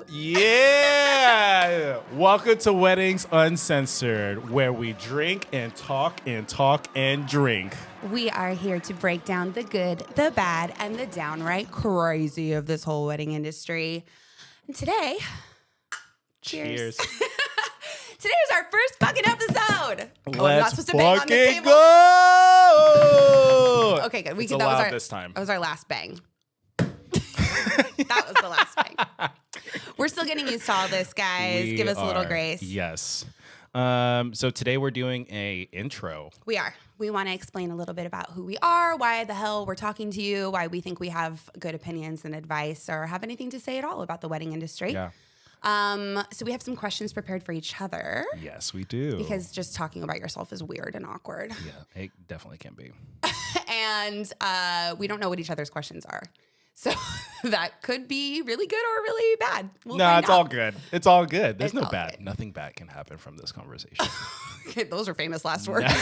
Yeah! Welcome to Weddings Uncensored, where we drink and talk and talk and drink. We are here to break down the good, the bad, and the downright crazy of this whole wedding industry. And today, cheers. Today is our first fucking episode. Let's I'm not supposed to bang on the table. Go! Okay, good. It's allowed this time. That was our last bang. That was the last bang. We're still getting used to all this, guys. Give us a little grace. Yes. So today we're doing a intro. We are. We want to explain a little bit about who we are, why the hell we're talking to you, why we think we have good opinions and advice or have anything to say at all about the wedding industry. Yeah. So we have some questions prepared for each other. Yes, we do. Because just talking about yourself is weird and awkward. Yeah, it definitely can be. And we don't know what each other's questions are. So that could be really good or really bad. No, it's all good. It's all good. There's no bad. Good. Nothing bad can happen from this conversation. Those are famous last words.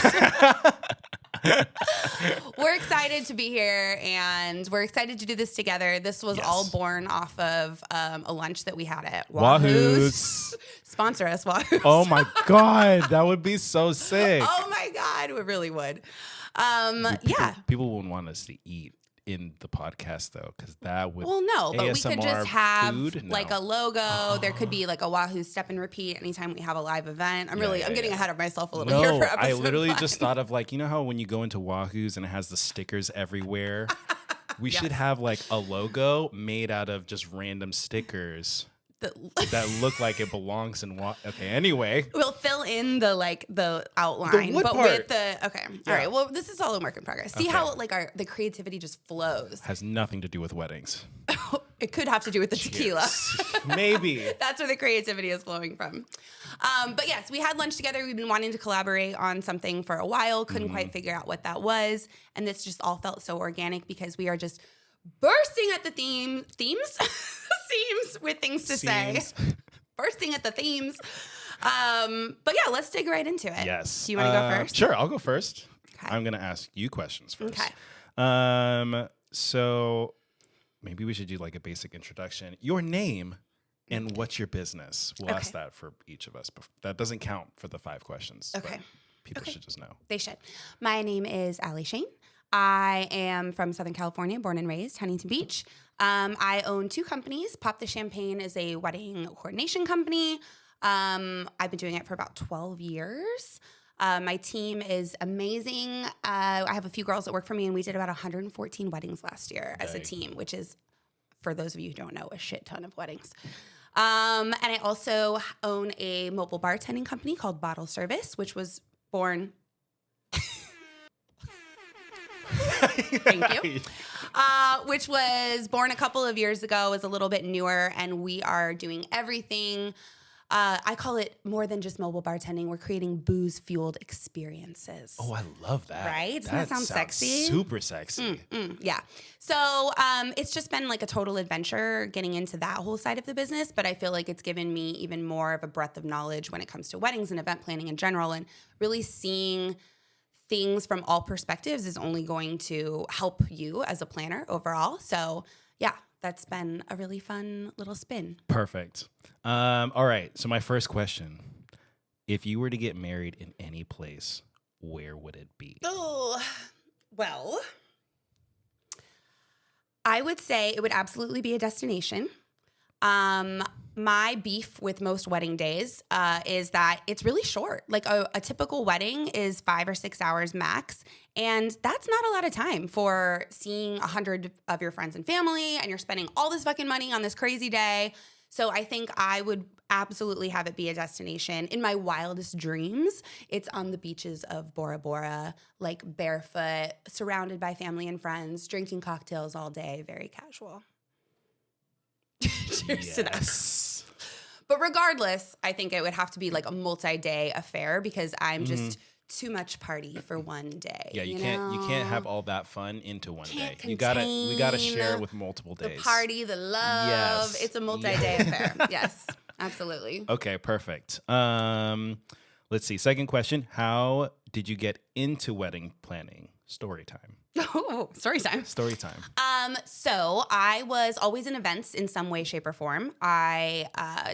We're excited to be here, and we're excited to do this together. This was all born off of a lunch that we had at Wahoo's. Sponsor us, Wahoo's. Oh, my God. That would be so sick. Oh, my God. We really would. Yeah. People wouldn't want us to eat in the podcast, though, because that would but we could just have like a logo. There could be like a Wahoo step and repeat anytime we have a live event. I'm getting ahead of myself a little here for episode I literally 1. just thought of like, you know how when you go into Wahoo's and it has the stickers everywhere? We should have like a logo made out of just random stickers that look like it belongs in Okay, anyway. We'll fill in the outline. The with the all right. Well, this is all a work in progress. See how the creativity just flows. Has nothing to do with weddings. It could have to do with the tequila. Maybe. That's where the creativity is flowing from. But yes, we had lunch together. We've been wanting to collaborate on something for a while. Couldn't quite figure out what that was. And this just all felt so organic because we are just bursting at the themes with things to say. Bursting at the themes. But yeah, let's dig right into it. Yes. Do you want to go first? Sure, I'll go first. Okay. I'm going to ask you questions first. Okay. So maybe we should do like a basic introduction. Your name and what's your business? We'll ask that for each of us. That doesn't count for the 5 questions. Okay. People should just know. They should. My name is Allie Shane. I am from Southern California, born and raised, Huntington Beach. I own 2 companies. Pop the Champagne is a wedding coordination company. I've been doing it for about 12 years. My team is amazing. I have a few girls that work for me, and we did about 114 weddings last year as a team, which is, for those of you who don't know, a shit ton of weddings. And I also own a mobile bartending company called Bottle Service, which was born... Thank you. Which was born a couple of years ago, is a little bit newer, and we are doing everything. I call it more than just mobile bartending. We're creating booze-fueled experiences. Oh, I love that. Right? Doesn't that sound sexy? Super sexy. Yeah. So it's just been like a total adventure getting into that whole side of the business, but I feel like it's given me even more of a breadth of knowledge when it comes to weddings and event planning in general, and really seeing things from all perspectives is only going to help you as a planner overall. So yeah, that's been a really fun little spin. Perfect. All right. So my first question, if you were to get married in any place, where would it be? Oh, well, I would say it would absolutely be a destination. My beef with most wedding days is that it's really short. Like a typical wedding is 5 or 6 hours max. And that's not a lot of time for seeing 100 of your friends and family, and you're spending all this fucking money on this crazy day. So I think I would absolutely have it be a destination. In my wildest dreams, it's on the beaches of Bora Bora, like barefoot, surrounded by family and friends, drinking cocktails all day, very casual. Cheers to that. But regardless, I think it would have to be like a multi-day affair because I'm just too much party for one day. Yeah, you can't have all that fun into one day. We gotta share with multiple days. The party, the love. Yes. It's a multi-day affair. Yes, absolutely. Okay, perfect. Let's see. Second question: how did you get into wedding planning? Story time. Oh, story time. Story time. So I was always in events in some way, shape, or form. I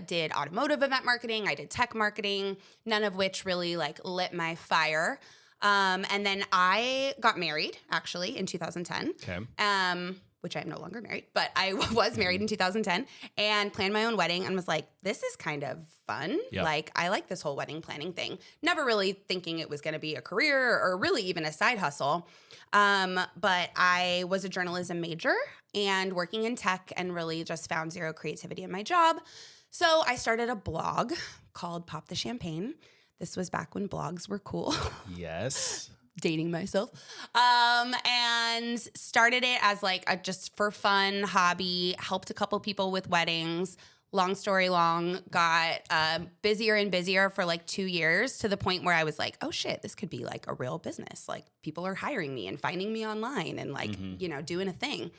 did automotive event marketing. I did tech marketing, none of which really like lit my fire. And then I got married actually in 2010. Okay. Which I'm no longer married, but I was married in 2010 and planned my own wedding and was like, this is kind of fun. Yep. Like, I like this whole wedding planning thing. Never really thinking it was going to be a career or really even a side hustle. But I was a journalism major and working in tech and really just found zero creativity in my job. So I started a blog called Pop the Champagne. This was back when blogs were cool. Yes. Dating myself, and started it as like a just for fun hobby, helped a couple people with weddings. Long story long, got busier and busier for like 2 years to the point where I was like, oh shit, this could be like a real business. Like people are hiring me and finding me online and like, doing a thing.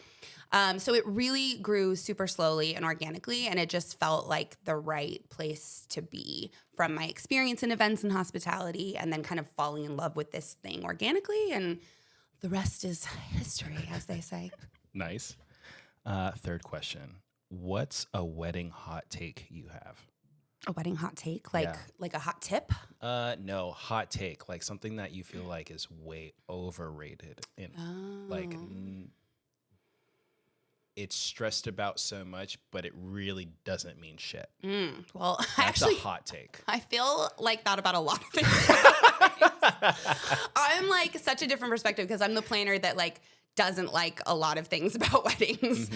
So it really grew super slowly and organically, and it just felt like the right place to be from my experience in events and hospitality, and then kind of falling in love with this thing organically, and the rest is history, as they say. Nice. Third question. What's a wedding hot take you have? A wedding hot take? Like a hot tip? No, hot take. Like something that you feel like is way overrated. Like... it's stressed about so much, but it really doesn't mean shit. Well, that's a hot take. I feel like that about a lot of things. I'm like such a different perspective because I'm the planner that like doesn't like a lot of things about weddings.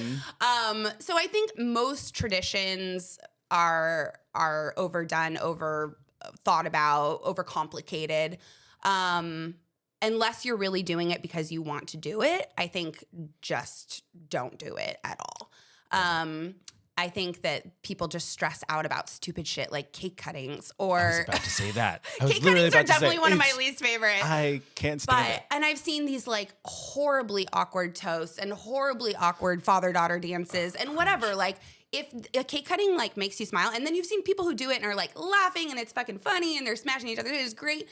So I think most traditions are overdone, over thought about, overcomplicated. Unless you're really doing it because you want to do it, I think just don't do it at all. I think that people just stress out about stupid shit like cake cuttings or... I was about to say that. Cake cuttings are definitely one of my least favorites. I can't stand it. And I've seen these like horribly awkward toasts and horribly awkward father-daughter dances and whatever. Like if a cake cutting like makes you smile, and then you've seen people who do it and are like laughing and it's fucking funny and they're smashing each other, it is great,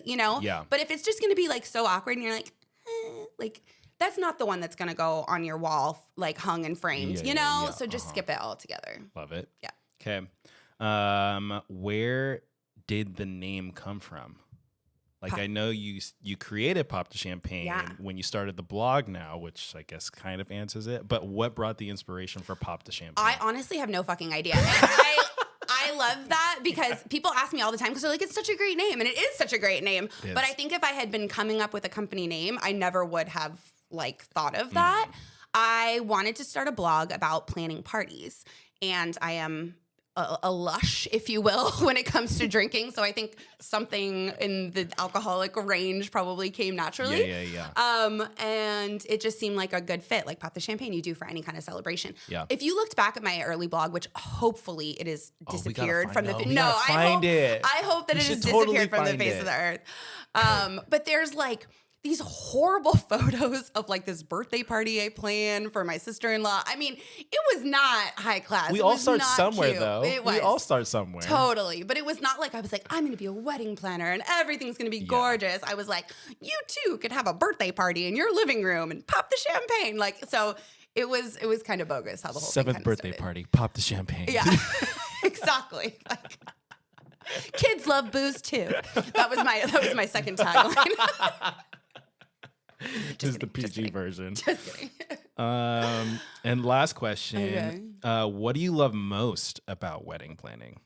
Yeah. But if it's just gonna be like so awkward and you're like that's not the one that's gonna go on your wall like hung and framed, So just skip it all together. Love it. Yeah. Okay. Where did the name come from? Like I know you created Pop the Champagne when you started the blog now, which I guess kind of answers it. But what brought the inspiration for Pop the Champagne? I honestly have no fucking idea. I love that because people ask me all the time because they're like, it's such a great name. And it is such a great name. But I think if I had been coming up with a company name, I never would have like thought of that. I wanted to start a blog about planning parties. And I am a lush, if you will, when it comes to drinking. So I think something in the alcoholic range probably came naturally. Yeah. And it just seemed like a good fit, like Pop the Champagne you do for any kind of celebration. Yeah. If you looked back at my early blog, which hopefully it is disappeared from the I hope that it has disappeared from the face of the earth. But there's like these horrible photos of like this birthday party I planned for my sister-in-law. I mean, it was not high class. We all start somewhere, cute. though. It was. We all start somewhere. Totally. But it was not like I was like, I'm going to be a wedding planner and everything's going to be gorgeous. I was like, you too could have a birthday party in your living room and pop the champagne. Like, so it was kind of bogus how the whole Seventh birthday party, pop the champagne. Yeah, exactly. Like, kids love booze too. That was my second tagline. Just the PG version. Just kidding. And last question. What do you love most about wedding planning?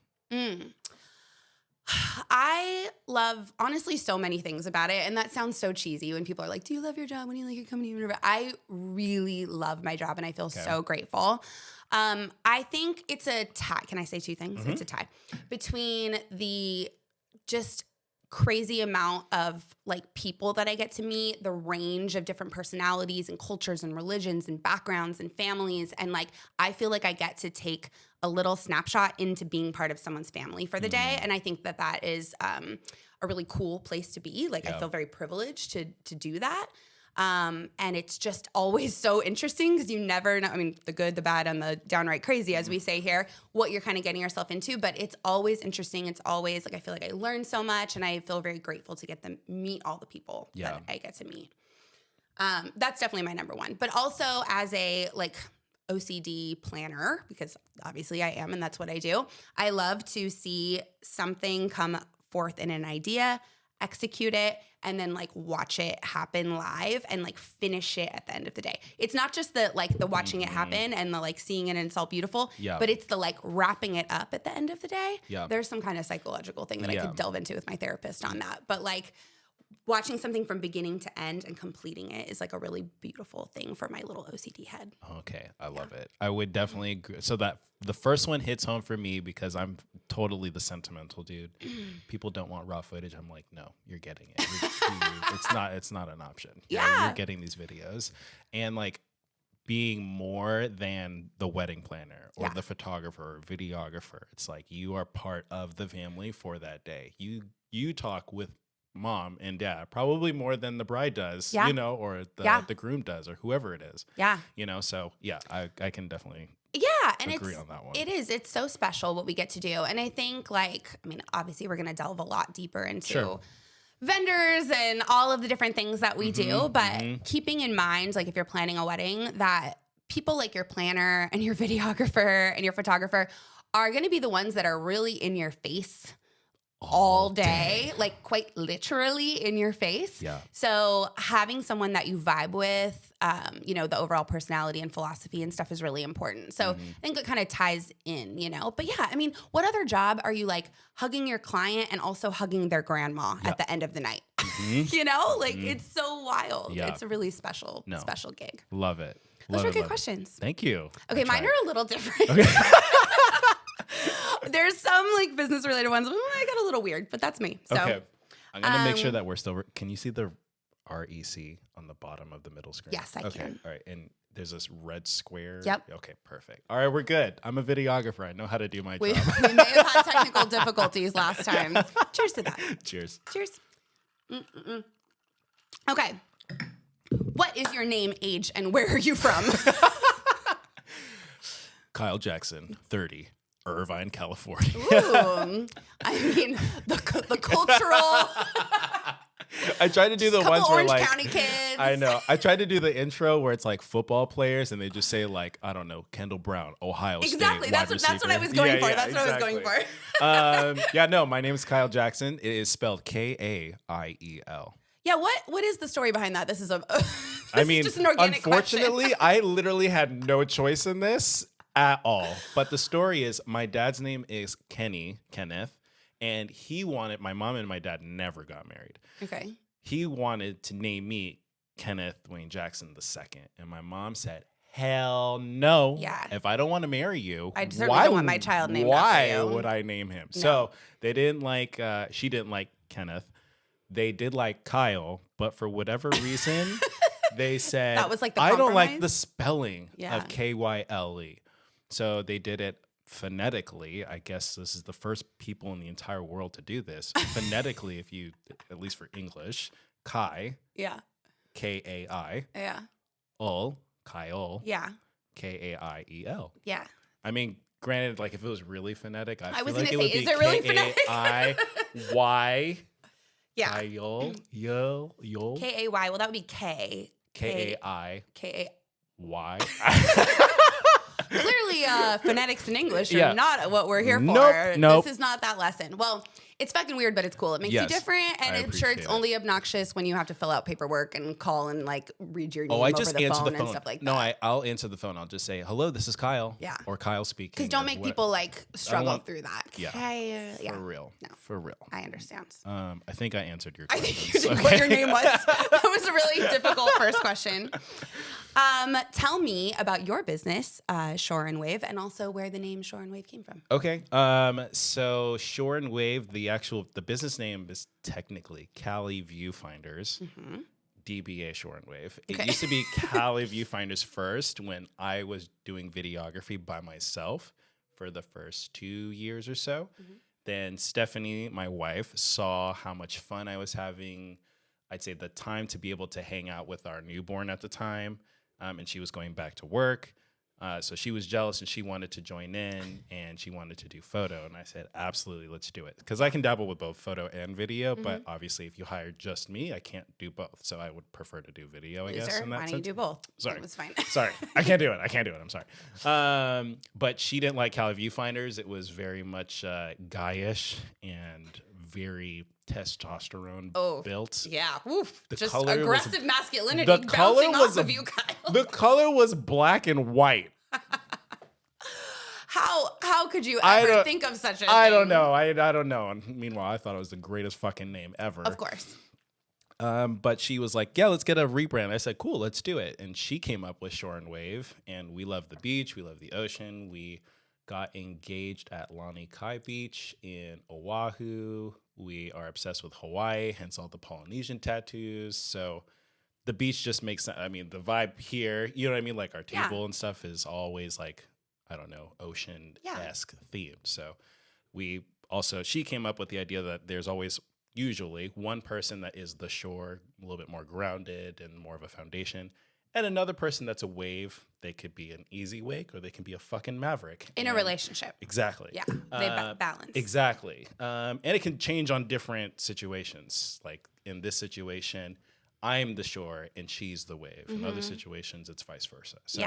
I love, honestly, so many things about it. And that sounds so cheesy when people are like, do you love your job? When you like your company? I really love my job and I feel so grateful. I think it's a tie. Can I say two things? It's a tie between the just crazy amount of like people that I get to meet, the range of different personalities and cultures and religions and backgrounds and families. And like, I feel like I get to take a little snapshot into being part of someone's family for the day. And I think that that is a really cool place to be. Like, I feel very privileged to do that. And it's just always so interesting because you never know, I mean, the good, the bad, and the downright crazy, as we say here, what you're kind of getting yourself into. But it's always interesting. It's always like, I feel like I learn so much and I feel very grateful to get to meet all the people that I get to meet. That's definitely my number one. But also as a like OCD planner, because obviously I am and that's what I do, I love to see something come forth in an idea, execute it, and then like watch it happen live and like finish it at the end of the day. It's not just the watching it happen and the like seeing it and it's all beautiful, but it's the like wrapping it up at the end of the day. There's some kind of psychological thing that I could delve into with my therapist on that. But like watching something from beginning to end and completing it is like a really beautiful thing for my little OCD head. Okay, I love it. I would definitely agree. So that the first one hits home for me because I'm totally the sentimental dude. People don't want raw footage. I'm like, no, you're getting it. It's not an option. You're getting these videos. And like being more than the wedding planner or the photographer or videographer. It's like you are part of the family for that day. You talk with mom and dad probably more than the bride does, you know, or the groom does, or whoever it is. You know, so I can definitely agree on that one. It's so special what we get to do. And I think like, I mean, obviously we're going to delve a lot deeper into vendors and all of the different things that we do, but keeping in mind, like if you're planning a wedding, that people like your planner and your videographer and your photographer are going to be the ones that are really in your face all day, like quite literally in your face. So having someone that you vibe with, you know, the overall personality and philosophy and stuff is really important. So I think it kind of ties in, you know, but yeah, I mean, what other job are you like hugging your client and also hugging their grandma at the end of the night? You know, like it's so wild. It's a really special gig. Love it. Those were good questions. Thank you. Okay, mine are a little different. There's some like business related ones. I got a little weird, but that's me. So I'm gonna make sure that we're still. Can you see the REC on the bottom of the middle screen? Yes, I can. All right, and there's this red square. Yep. Okay, perfect. All right, we're good. I'm a videographer. I know how to do my job. We may have had technical difficulties last time. Cheers to that. Cheers. Cheers. Okay. What is your name, age, and where are you from? Kaiel Jackson, 30. Irvine, California. Ooh, I mean the cultural. I tried to do the ones where Orange like County kids. I know. I tried to do the intro where it's like football players and they just say like I don't know Kendall Brown, Ohio State. Exactly. That's what I was going for. That's what I was going for. No. My name is Kaiel Jackson. It is spelled Kaiel. Yeah. What is the story behind that? This is just an organic unfortunately, question. I literally had no choice in this at all. But the story is my dad's name is Kenneth, and he wanted, my mom and my dad never got married. Okay. He wanted to name me Kenneth Wayne Jackson II. And my mom said, hell no. Yeah. If I don't want to marry you, I certainly don't want my child named after you. Why would I name him? No. So they didn't like, she didn't like Kenneth. They did like Kaiel, but for whatever reason, they said, that was like the I don't like compromise? the spelling Yeah. of Kyle. So they did it phonetically. I guess this is the first people in the entire world to do this. Phonetically, if you, at least for English, Kai. Yeah. Kai. Yeah. Kaiel. Yeah. Kaiel. Yeah. I mean, granted, like if it was really phonetic, I feel was like gonna it would say, be is it really phonetic? Kaiy. Yeah. Kaiel. Yol. Kay. Well, that would be K. Kai. K. Y. Clearly, phonetics in English are not what we're here for. Nope. This is not that lesson. Well, it's fucking weird, but it's cool. It makes you different, and I'm sure it's only obnoxious when you have to fill out paperwork and call and like read your name over the phone and stuff like that. No, I'll answer the phone. I'll just say, hello, this is Kyle. Yeah. Or Kyle speaking. Because don't make people like struggle through that. Yeah. For real. No. For real. I understand. I think I answered your I question. think you did what your name was. That was a really difficult first question. Tell me about your business, Shore and Wave, and also where the name Shore and Wave came from. Okay. So Shore and Wave, the business name is technically Cali Viewfinders. Mm-hmm. DBA Shore and Wave. It used to be Cali Viewfinders first when I was doing videography by myself for the first 2 years or so. Mm-hmm. Then Stephanie, my wife, saw how much fun I was having. I'd say the time to be able to hang out with our newborn at the time. And she was going back to work. So she was jealous and she wanted to join in and she wanted to do photo. And I said, absolutely, let's do it. Because I can dabble with both photo and video. But obviously, if you hire just me, I can't do both. So I would prefer to do video, I guess. In that why don't sense. you do both? Sorry. It was fine. Sorry. I can't do it. I'm sorry. But she didn't like Kaiel viewfinders. It was very much guyish and very testosterone built. Yeah. Oof. The Just color aggressive masculinity the color bouncing was off of you, Kaiel. The color was black and white. How could you ever think of such a thing? I don't know. I don't know. And meanwhile, I thought it was the greatest fucking name ever. Of course. But she was like, yeah, let's get a rebrand. I said, cool, let's do it. And she came up with Shore and Wave. And we love the beach. We love the ocean. We got engaged at Lani Kai Beach in Oahu. We are obsessed with Hawaii, hence all the Polynesian tattoos. So the beach just makes sense. I mean, the vibe here, you know what I mean? Like our table and stuff is always like, I don't know, ocean-esque themed. So she came up with the idea that there's always usually one person that is the shore, a little bit more grounded and more of a foundation, and another person that's a wave. They could be an easy wake or they can be a fucking maverick. In a relationship. Exactly. Yeah, they balance. Exactly. And it can change on different situations. Like in this situation, I'm the shore and she's the wave. In other situations, it's vice versa. So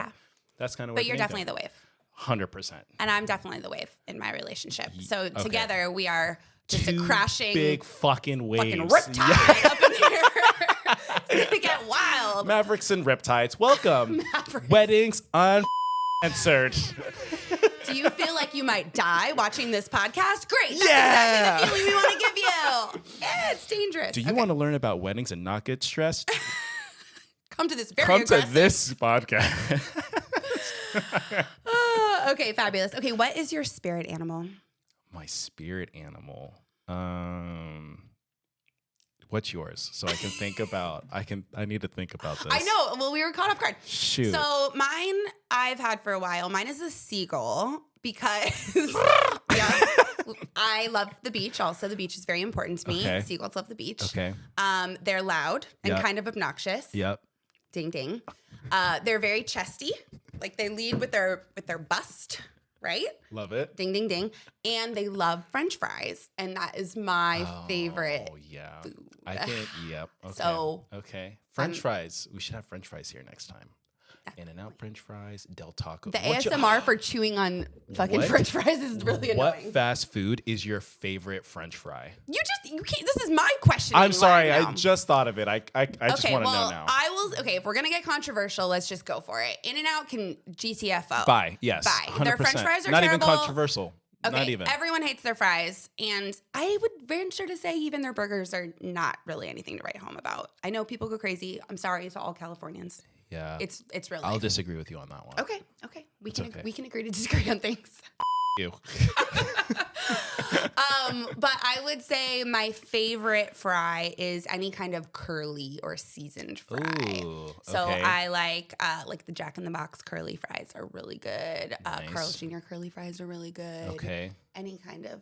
that's kind of what But you're definitely the wave. 100%. And I'm definitally the wave in my relationship. So together we are just a crashing big fucking waves. Fucking riptide up in here. It's gonna get wild. Mavericks and riptides. Welcome. Weddings Uncensored. Do you feel like you might die watching this podcast? Great. That's Yeah. exactly the feeling we want to give you. Yeah, it's dangerous. Do you want to learn about weddings and not get stressed? Come to this very aggressive. To this podcast. Okay, fabulous. Okay, what is your spirit animal? My spirit animal. What's yours? So I can think about. I need to think about this. I know. Well, we were caught off guard. Shoot. So mine, I've had for a while. Mine is a seagull because I love the beach. Also, the beach is very important to me. Okay. Seagulls love the beach. Okay. They're loud and kind of obnoxious. Yep. Ding ding. They're very chesty. Like they lead with their bust. Right? Love it. Ding, ding, ding. And they love French fries. And that is my favorite food. I think, yep. Okay. So, okay. French fries. We should have French fries here next time. In-N-Out French fries, Del Taco. The ASMR for chewing on fucking French fries is really annoying. What fast food is your favorite French fry? You can't, this is my question. I'm sorry, I just thought of it. I just want to know now. If we're going to get controversial, let's just go for it. In-N-Out can GTFO. Bye, yes. Bye. 100%. Their French fries are not terrible. Even controversial. Okay, not even. Everyone hates their fries, and I would venture to say even their burgers are not really anything to write home about. I know people go crazy. I'm sorry to all Californians. Yeah. It's really. I'll disagree with you on that one. Okay. We can agree to disagree on things. You. But I would say my favorite fry is any kind of curly or seasoned fry. Ooh, so okay. I like the Jack in the Box curly fries are really good. Nice. Carl's Jr. curly fries are really good. Okay. Any kind of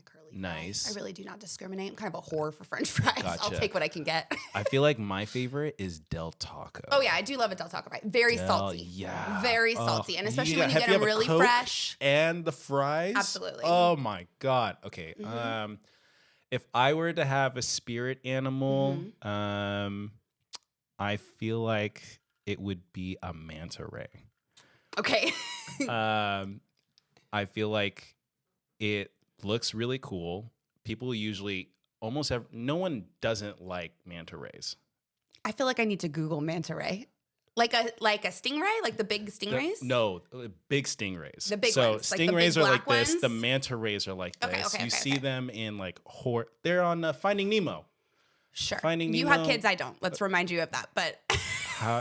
curly nice. fries. I really do not discriminate. I'm kind of a whore for French fries. Gotcha. I'll take what I can get. I feel like my favorite is Del Taco. Oh yeah, I do love a Del Taco fry. Very salty. Yeah. Very salty. And especially when you get them really fresh. And the fries? Absolutely. Oh my God. Okay. Mm-hmm. If I were to have a spirit animal, I feel like it would be a manta ray. Okay. I feel like it looks really cool. People usually no one doesn't like manta rays. I feel like I need to Google manta ray. Like a stingray, like the big stingrays? No, big stingrays. The big so ones. So stingrays are like this. The manta rays are like this. You see them in like they're on Finding Nemo. Sure. Finding Nemo. You have kids, I don't. Let's remind you of that. But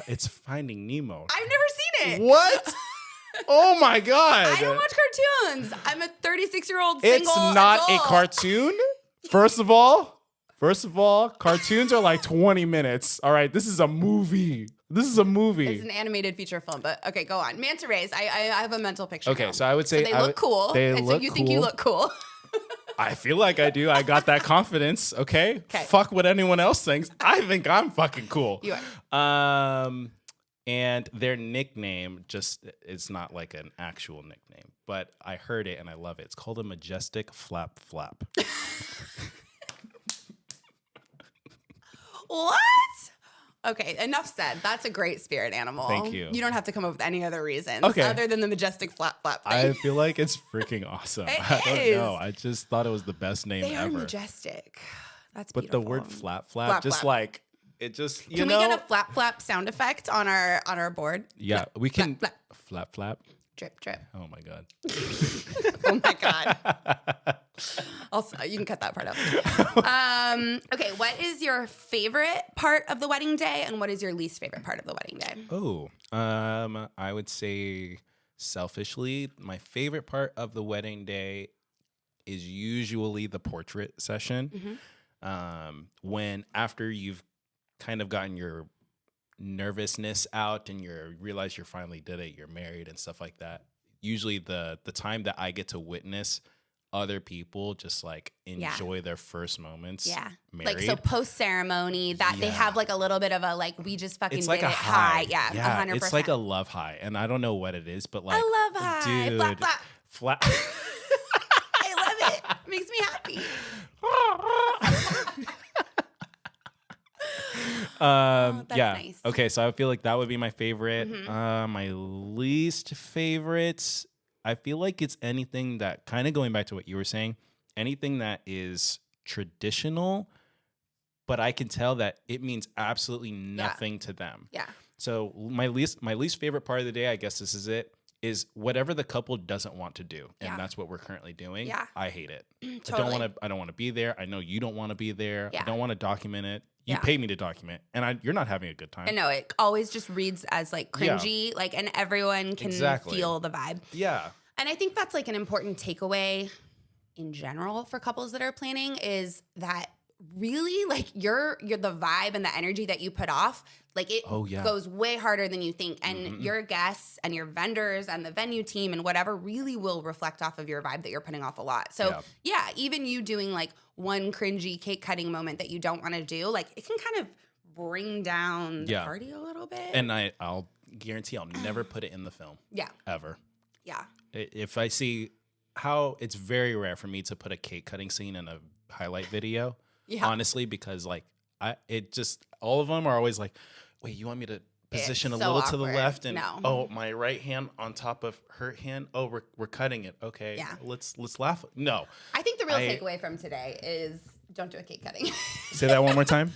it's Finding Nemo. I've never seen it. What? Oh my God. I don't watch cartoons. I'm a 36-year-old single It's not adult. a cartoon. First of all, cartoons are like 20 minutes. All right, this is a movie. It's an animated feature film, but okay, go on. Manta rays. I have a mental picture. Okay, now. so I would say they look cool. So you think you look cool? I feel like I do. I got that confidence. Okay. Fuck what anyone else thinks. I think I'm fucking cool. You are. And their nickname just is not like an actual nickname, but I heard it and I love it. It's called a majestic flap flap. What? Okay, enough said. That's a great spirit animal. Thank you. You don't have to come up with any other reasons Okay. other than the majestic flap flap thing. I feel like it's freaking awesome. I don't know. I just thought it was the best name They ever. are majestic. That's but beautiful. the word flap flap, just like it just Can we get a flap flap sound effect on our board? Yeah, flap, we can flap, flap flap. Drip drip. Oh my god. Oh my god. Also, you can cut that part out. Okay, what is your favorite part of the wedding day, and what is your least favorite part of the wedding day? Oh, I would say selfishly, my favorite part of the wedding day is usually the portrait session. When after you've kind of gotten your nervousness out and you realize you finally did it, you're married and stuff like that. Usually the time that I get to witness other people just like enjoy their first moments. Married. Like so post ceremony that they have like a little bit of a like we just fucking it's like did a it high. Yeah, yeah 100%. It's like a love high, and I don't know what it is, but like a love high. dude, Flap flap. flap. I love it. Makes me happy. That's nice. Okay, so I feel like that would be my favorite. My least favorite, I feel like it's anything that, kind of going back to what you were saying, anything that is traditional, but I can tell that it means absolutely nothing to them. Yeah. So my least favorite part of the day, I guess this is it, is whatever the couple doesn't want to do, and that's what we're currently doing. Yeah. I hate it. Totally. I don't want to be there. I know you don't want to be there. Yeah. I don't want to document it. You pay me to document, and you're not having a good time. I know it always just reads as like cringy, like, and everyone can feel the vibe. Yeah. And I think that's like an important takeaway in general for couples that are planning is that really like the vibe and the energy that you put off, like it goes way harder than you think. And your guests and your vendors and the venue team and whatever really will reflect off of your vibe that you're putting off a lot. So even you doing like one cringy cake cutting moment that you don't want to do, like it can kind of bring down the party a little bit. And I'll guarantee I'll never put it in the film. Yeah. Ever. Yeah. If I see how it's very rare for me to put a cake cutting scene in a highlight video. Yeah. Honestly, because like all of them are always like, wait, you want me to position a little awkward. To the left and my right hand on top of her hand? Oh, we're cutting it. Okay. Yeah. Let's laugh. No. I think the real takeaway from today is don't do a cake cutting. Say that one more time.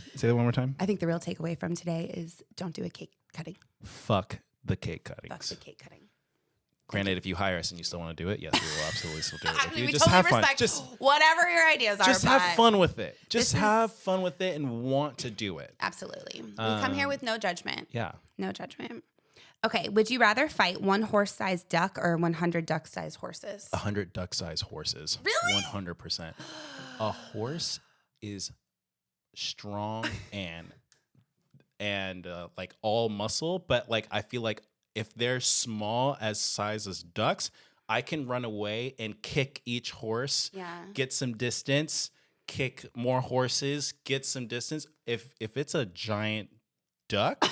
I think the real takeaway from today is don't do a cake cutting. Fuck the cake cutting. Fuck the cake cutting. Granted, if you hire us and you still want to do it, yes, we will absolutely still do it. I mean, we totally respect whatever your ideas are. Just have fun with it. Just have fun with it and want to do it. Absolutely. We come here with no judgment. Yeah. No judgment. Okay. Would you rather fight one horse-sized duck or 100 duck-sized horses? 100 duck-sized horses. Really? 100%. A horse is strong and like all muscle, but like I feel like if they're small as size as ducks, I can run away and kick each horse, get some distance, kick more horses, get some distance. If it's a giant duck,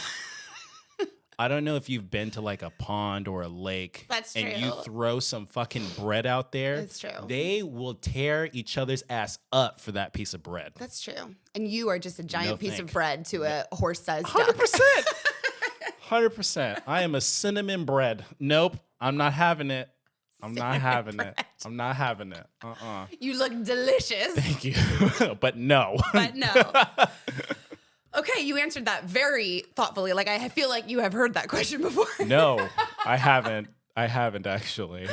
I don't know if you've been to like a pond or a lake. That's true. And you throw some fucking bread out there. That's true. They will tear each other's ass up for that piece of bread. That's true. And you are just a giant piece of bread to a horse-sized duck. 100%. 100%. I am a cinnamon bread. Nope. I'm not having it. I'm not having it. I'm not having it. You look delicious. Thank you. But no. Okay, you answered that very thoughtfully. Like I feel like you have heard that question before. No, I haven't. I haven't actually.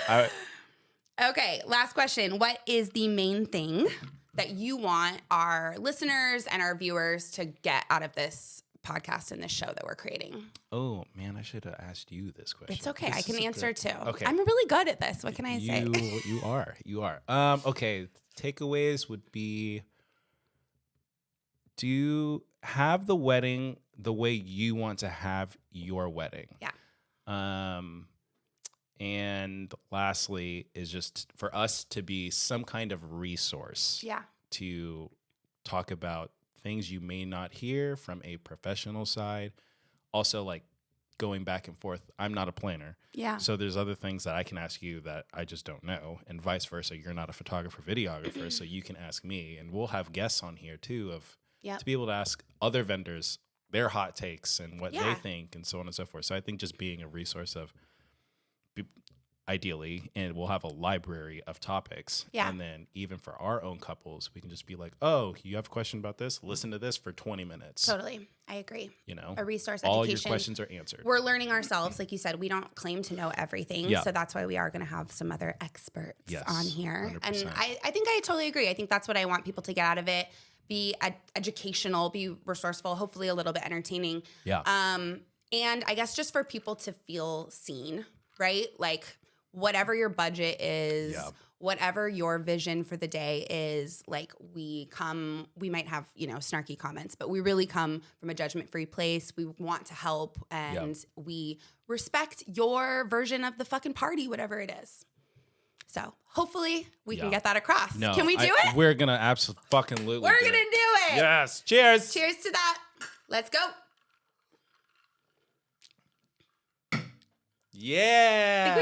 Okay, last question. What is the main thing that you want our listeners and our viewers to get out of this podcast and this show that we're creating? Oh, man, I should have asked you this question. It's okay. I can answer too. Okay. I'm really good at this. What can I say? You are. Okay, takeaways would be, have the wedding the way you want to have your wedding. Yeah. And lastly is just for us to be some kind of resource. Yeah. To talk about things you may not hear from a professional side. Also, like, going back and forth. I'm not a planner. Yeah. So there's other things that I can ask you that I just don't know, and vice versa. You're not a photographer, videographer, so you can ask me, and we'll have guests on here too to be able to ask other vendors their hot takes and what they think and so on and so forth. So I think just being a resource of ideally, and we'll have a library of topics. Yeah. And then even for our own couples, we can just be like, oh, you have a question about this? Listen to this for 20 minutes. Totally. I agree. You know, a resource all education. your questions are answered. We're learning ourselves. Like you said, we don't claim to know everything. Yeah. So that's why we are going to have some other experts on here. 100%. And I think I totally agree. I think that's what I want people to get out of it. Be educational, be resourceful, hopefully a little bit entertaining. Yeah. And I guess just for people to feel seen, right? Like whatever your budget is, whatever your vision for the day is, like we might have, snarky comments, but we really come from a judgment-free place. We want to help and we respect your version of the fucking party, whatever it is. So hopefully we can get that across. No, can we do it? We're going to absolutely We're going to do it. Yes. Cheers. Cheers to that. Let's go. Yeah.